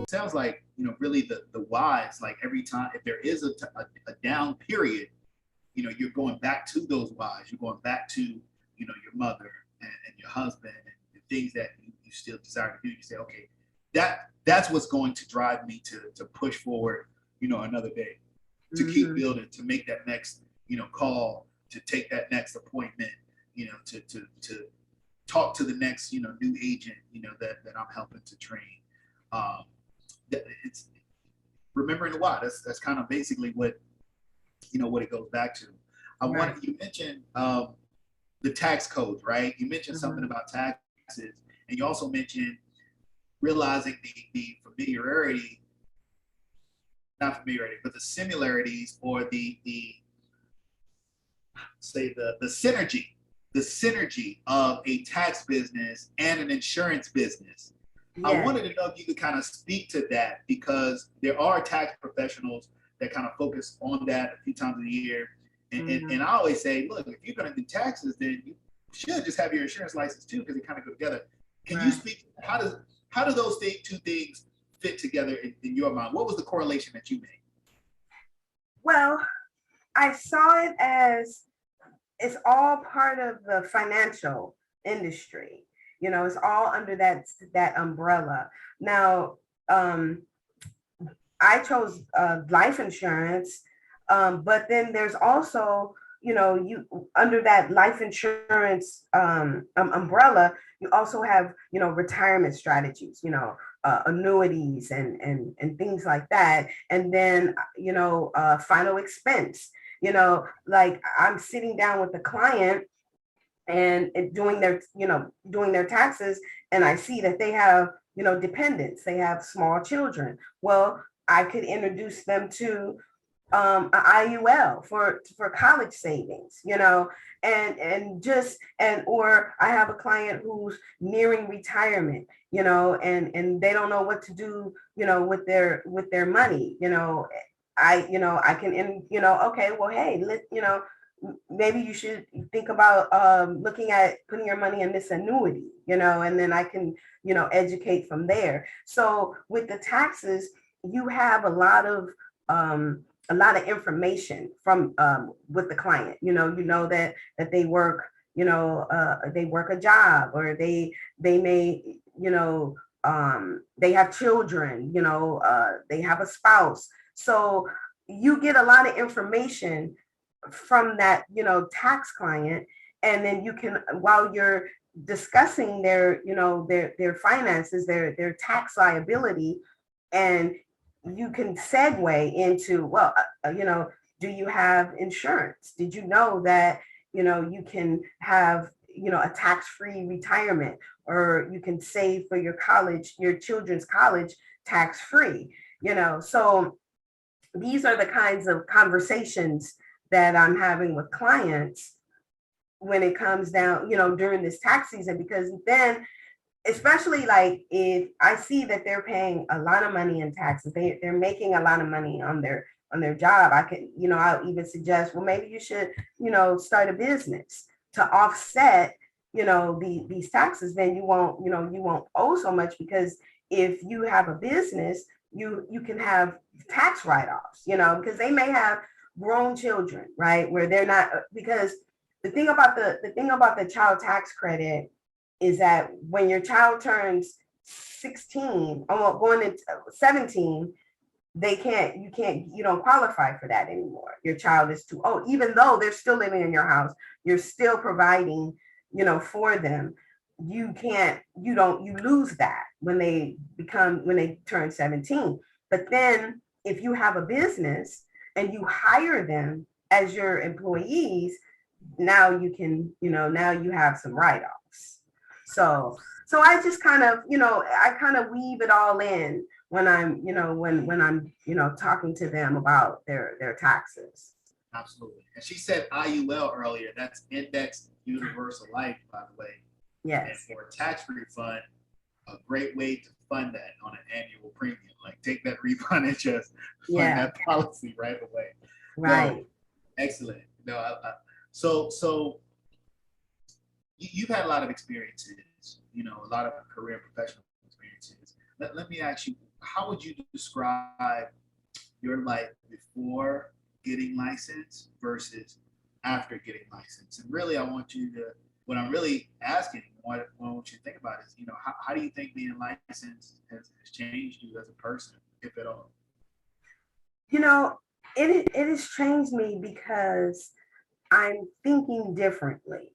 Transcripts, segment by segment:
sounds like, really the whys, like every time, if there is a down period, you're going back to those whys. You're going back to, your mother and your husband and the things that you still desire to do. You say, okay, that's what's going to drive me to push forward, another day, to keep building, to make that next, call, to take that next appointment, to talk to the next, new agent, that I'm helping to train. It's remembering the why. That's kind of basically what it goes back to. You mentioned the tax codes, right? You mentioned something about taxes, and you also mentioned realizing the familiarity, not familiarity, but the similarities, or the synergy of a tax business and an insurance business. Yeah. I wanted to know if you could kind of speak to that, because there are tax professionals that kind of focus on that a few times a year. And I always say, look, if you're going to do taxes, then you should just have your insurance license too, because they kind of go together. Can you speak, how do those two things fit together in your mind? What was the correlation that you made? Well, I saw it as it's all part of the financial industry. It's all under that umbrella. Now, I chose life insurance, but then there's also, you under that life insurance umbrella, you also have, retirement strategies, annuities and things like that. And then, final expense, like I'm sitting down with the client and doing their taxes, and I see that they have, dependents, they have small children. Well, I could introduce them to an IUL for college savings, or I have a client who's nearing retirement, and they don't know what to do, with their money, I can, okay, well, hey, maybe you should think about looking at putting your money in this annuity, and then I can, educate from there. So with the taxes, you have a lot of information from with the client. That they work, they work a job, or they may, they have children, they have a spouse. So you get a lot of information from that, tax client, and then you can, while you're discussing their, their finances, their tax liability, and you can segue into, well, do you have insurance? Did you know that, you can have, a tax-free retirement, or you can save for your children's college tax-free, so these are the kinds of conversations that I'm having with clients when it comes down, during this tax season, because then, especially like if I see that they're paying a lot of money in taxes, they're making a lot of money on their job, I can, I'll even suggest, well, maybe you should, start a business to offset, these taxes. Then you won't owe so much, because if you have a business, you can have tax write-offs, because they may have grown children, right, where they're not, because the thing about the child tax credit is that when your child turns 16, or going into 17, you don't qualify for that anymore. Your child is too old, even though they're still living in your house, you're still providing, for them. You lose that when they turn 17. But then if you have a business and you hire them as your employees, now you can, now you have some write-offs. So I just kind of, I kind of weave it all in when I'm, when I'm, talking to them about their taxes. Absolutely. And she said IUL earlier. That's Indexed Universal Life, by the way. Yes. And for a tax refund, a great way to fund that on an annual premium. Like take that refund and just fund that policy right away. Right. So, excellent. So you've had a lot of experiences, a lot of career and professional experiences. Let me ask you, how would you describe your life before getting licensed versus after getting licensed? And really, I want you to, what I'm really asking, what I want you to think about is, how do you think being licensed has changed you as a person, if at all? You know, it has changed me because I'm thinking differently.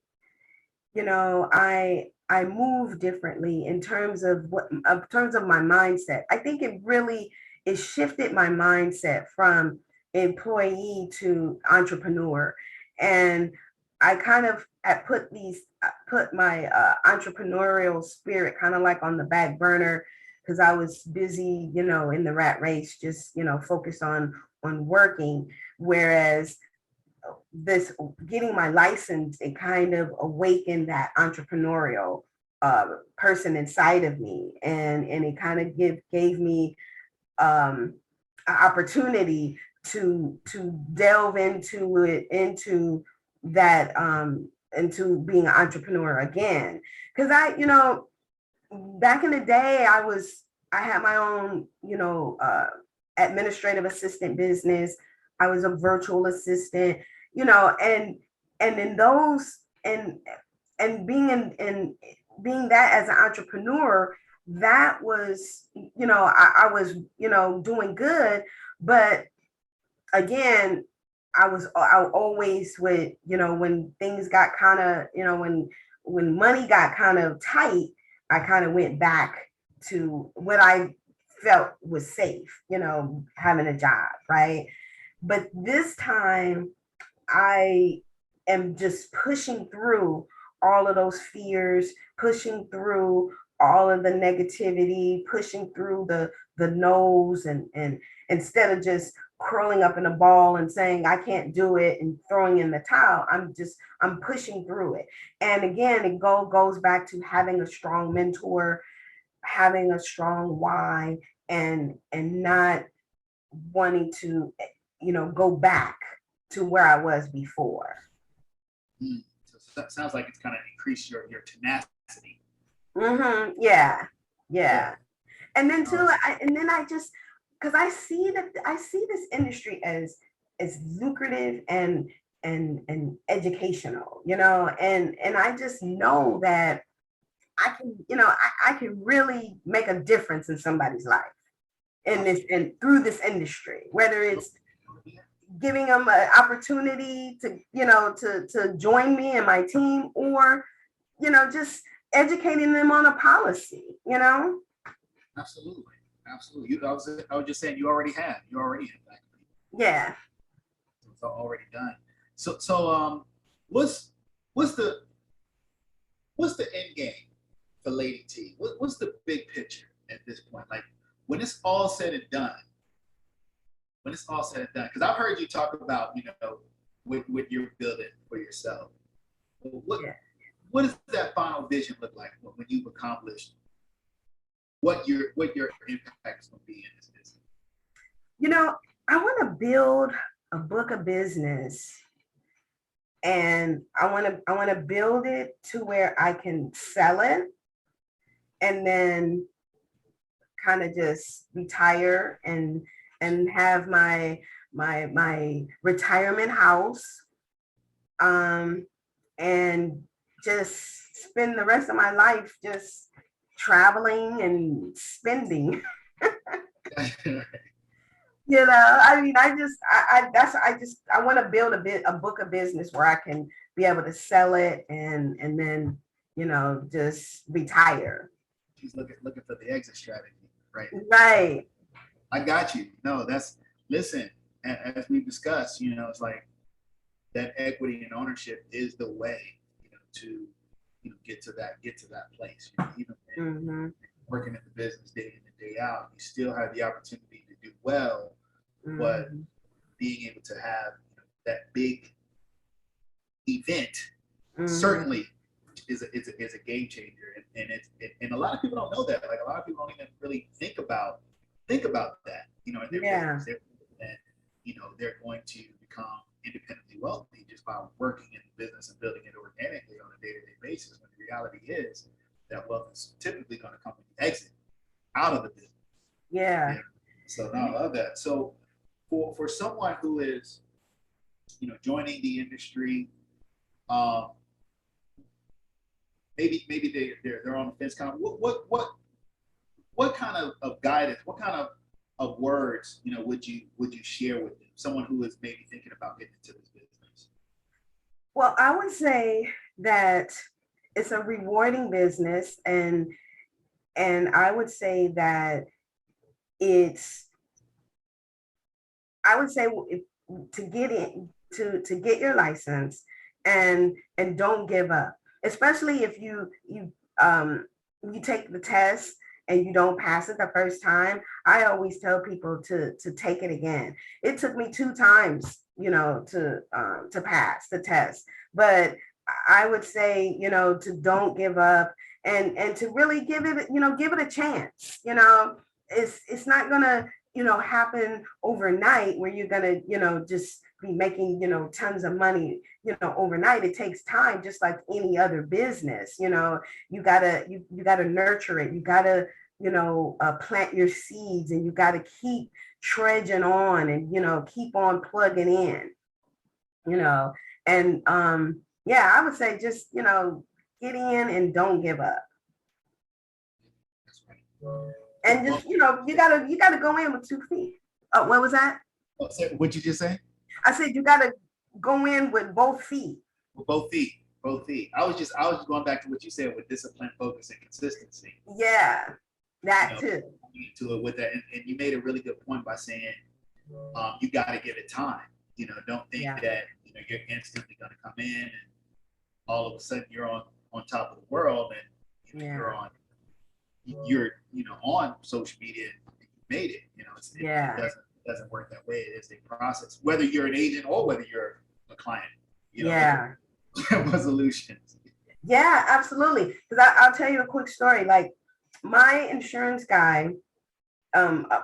I move differently in terms of my mindset. I think it shifted my mindset from employee to entrepreneur. And I kind of had put my entrepreneurial spirit kind of like on the back burner because I was busy, in the rat race, just, focused on working. Whereas this getting my license, it kind of awakened that entrepreneurial person inside of me, and it kind of gave me an opportunity to delve into that into being an entrepreneur again. Because back in the day, I had my own, administrative assistant business. I was a virtual assistant, and in those and being being that as an entrepreneur, that was, I was, doing good. But again, I always would, when things got kind of, when money got kind of tight, I kind of went back to what I felt was safe, having a job, right? But this time I am just pushing through all of those fears, pushing through all of the negativity, pushing through the no's, and instead of just curling up in a ball and saying I can't do it and throwing in the towel, I'm pushing through it. And again, it goes back to having a strong mentor, having a strong why, and not wanting to, go back to where I was before. So that sounds like it's kind of increased your tenacity. Yeah. Yeah. And then too, I just, because I see this industry as lucrative and educational, and I just know that I can, I can really make a difference in somebody's life in this and through this industry, whether it's giving them an opportunity to, to join me and my team, or, just educating them on a policy. Absolutely. Absolutely. I was just saying you already have that. Yeah. It's already done. So what's what's the what's the end game for Lady T? What's the big picture at this point? Like when it's all said and done, because I've heard you talk about, what you're building for yourself. What Yeah. what does that final vision look like when you've accomplished what your impact is going to be in this business? I want to build a book of business, and I want to build it to where I can sell it and then kind of just retire and have my retirement house, and just spend the rest of my life just traveling and spending. I mean, I want to build a book of business where I can be able to sell it and then, just retire. She's looking for the exit strategy, right? Right. I got you. No, listen. As we've discussed, it's like that equity and ownership is the way, to get to that place. Even working in the business day in and day out, you still have the opportunity to do well, but being able to have that big event certainly is a game changer, and a lot of people don't know that. Like a lot of people don't even really think about that. In their business, that they're going to become independently wealthy just by working in the business and building it organically on a day-to-day basis. When the reality is that wealth is typically going to come when you exit out of the business. Yeah. Yeah. So no, I love that. So for someone who is, joining the industry, um, maybe they're on the fence. Kind of what kind of guidance, what kind of words, would you share with them? Someone who is maybe thinking about getting into this business. Well, I would say that it's a rewarding business, and I would say that it's I would say to get in to get your license, and don't give up, especially if you take the test and you don't pass it the first time. I always tell people to take it again. It took me 2 times, to pass the test, but I would say, to don't give up, and to really give it a chance. It's not gonna happen overnight where you're gonna just be making tons of money overnight. It takes time, just like any other business. You gotta nurture it. You gotta plant your seeds, and you gotta keep trudging on, and keep on plugging in. you know and yeah, I would say just get in and don't give up, That's right. and just you gotta go in with 2 feet. Oh, what was that? What'd you just say? I said you gotta go in with both feet. Well, both feet, both feet. I was just going back to what you said with discipline, focus, and consistency. Yeah, You that know, too. to it with that, and you made a really good point by saying you got to give it time. Don't think Yeah. that you're instantly going to come in and all of a sudden you're on top of the world, and Yeah. you're on social media and you made it. Yeah. It doesn't work that way. It is a process. Whether you're an agent or whether you're a client, Yeah. resolutions. Yeah, absolutely. Because I'll tell you a quick story. Like my insurance guy,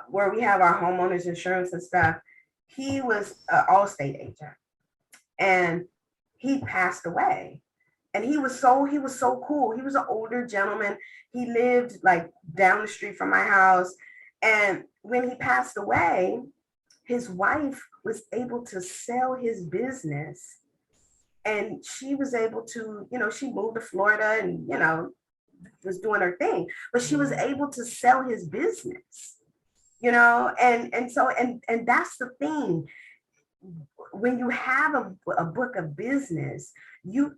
where we have our homeowners insurance and stuff, he was an Allstate agent, and he passed away. And he was so cool. He was an older gentleman. He lived like down the street from my house. And when he passed away, his wife was able to sell his business, and she was able to, she moved to Florida, and was doing her thing, but she was able to sell his business. And that's the thing. When you have a book of business, you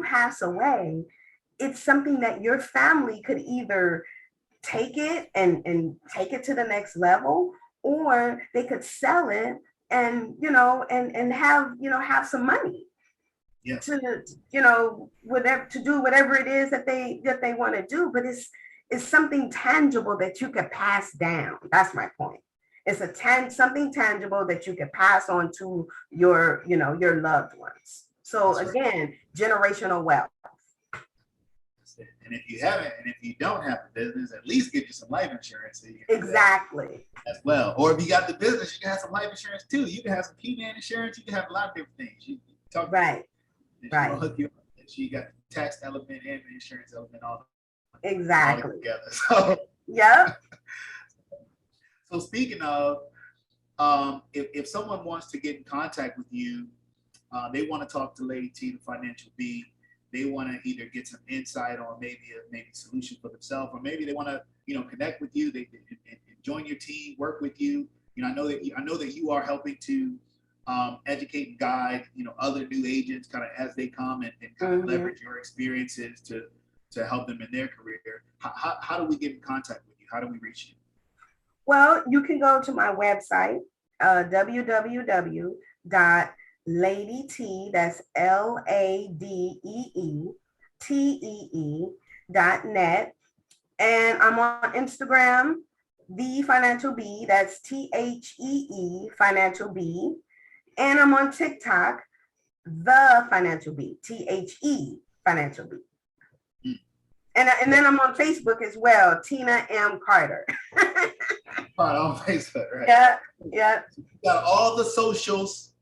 pass away, it's something that your family could either take it and take it to the next level, or they could sell it, and have some money Yeah. to whatever, to do whatever it is that they want to do. But it's something tangible that you could pass down. That's my point. It's something tangible that you could pass on to your loved ones. So That's right. again, generational wealth. That's it. And if you don't have a business, at least get you some life insurance so you can do that Exactly. as well. Or if you got the business, you can have some life insurance too. You can have some key man insurance. You can have a lot of different things. You talk Right. Right. Hook you up. So you got the tax element and the insurance element all Exactly. together. So Yep. so speaking of, if someone wants to get in contact with you, they want to talk to Lady T, the financial B. They want to either get some insight on maybe a solution for themselves, or maybe they want to connect with you. They join your team, work with you. I know that you are helping to educate and guide other new agents kind of as they come, and kind of leverage your experiences to help them in their career. How do we get in contact with you? How do we reach you? Well, you can go to my website, www.ladytee, that's LADEETEE.net. And I'm on Instagram, The Financial B, that's THEE Financial B. And I'm on TikTok, The Financial B, THE Financial B. And then I'm on Facebook as well, Tina M. Carter. On Facebook, right? Yeah, yeah. So you got all the socials,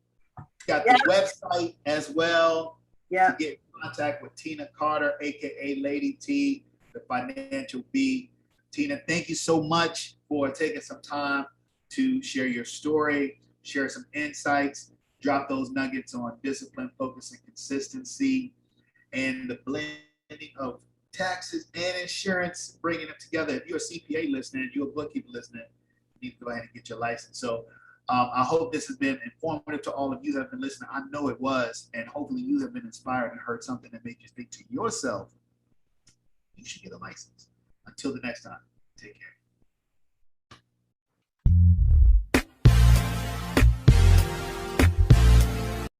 got the website as well. Yeah. To get in contact with Tina Carter, aka Lady T, the financial B. Tina, thank you so much for taking some time to share your story, share some insights, drop those nuggets on discipline, focus, and consistency, and the blending of taxes and insurance, bringing them together. If you're a CPA listening, if you're a bookkeeper listening, you need to go ahead and get your license. So I hope this has been informative to all of you that have been listening. I know it was, and hopefully you have been inspired and heard something that made you think to yourself, you should get a license. Until the next time, take care.